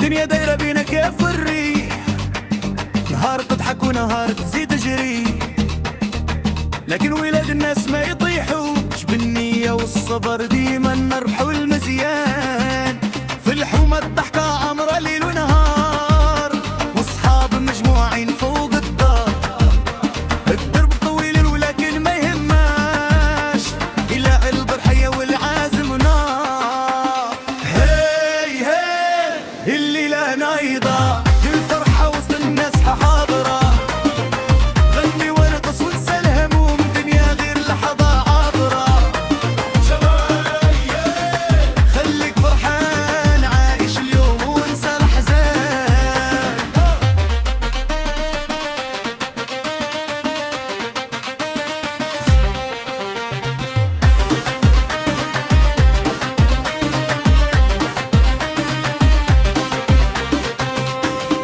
الدنيا دايرة بينا كيف الريح، نهار تضحك ونهار تزيد تجري، لكن ولاد الناس ما يطيحوش، بالنية والصبر ديما نربحوا المزيان. في الحومة الضحكة عمرة ليل ونهار، واصحاب مجموعين فوق الدار، الدرب طويل ولكن ما يهماش، إلا البرحية والعازم نار. هاي هاي الليلة نايضة، الفرحة وسط الناس حاضرة، غني ونرقص ونسى الهموم، دنيا غير لحظة عابرة. خليك فرحان عايش اليوم وانسى الأحزان.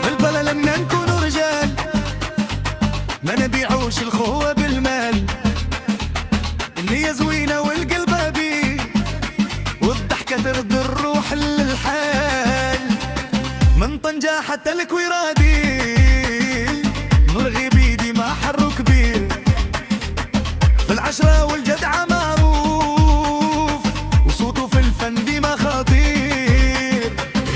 البلا لما نكونوا رجال ما نبيعوش الخوة بالمال، النية زوينة والقلب أبي، والضحكة ترد الروح للحال. من طنجة حتى الكويرادي نرغي بيدي ما حرو كبير، في العشرة والجدعة معروف، وصوته في الفن ديما خطير.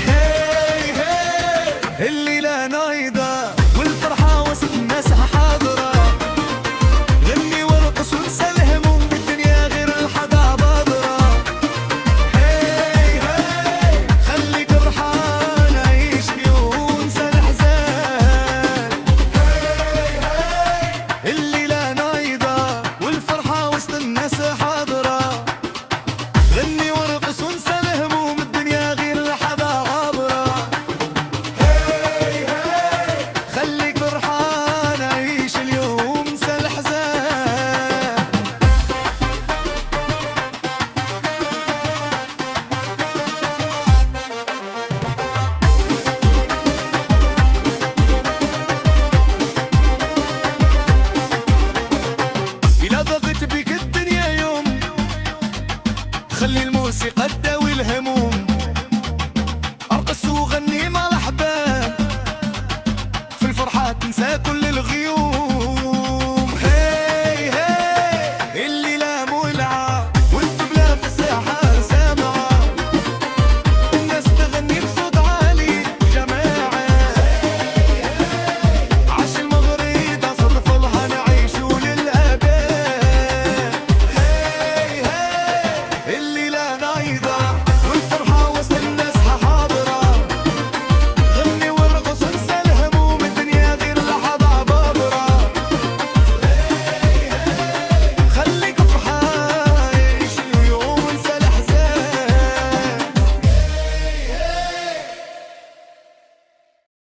هاي هاي الليلة نايضة، والفرحة وسط الناس حاضرة، غني وارقص وانسى الهموم، الدنيا غير الحدا بادرة. هاي هاي خليك فرحان عيش اليوم وانسى الأحزان. هاي هاي الليلة نايضة، والفرحة وسط الناس حاضرة، غني وارقص وانسى الهموم، الدنيا غير الحدا عابرة. هاي هاي خليك فرحان عيش اليوم وانسى الأحزان. إذا ضغط بك الدنيا يوم، خلي الموسيقى تداوي الهموم،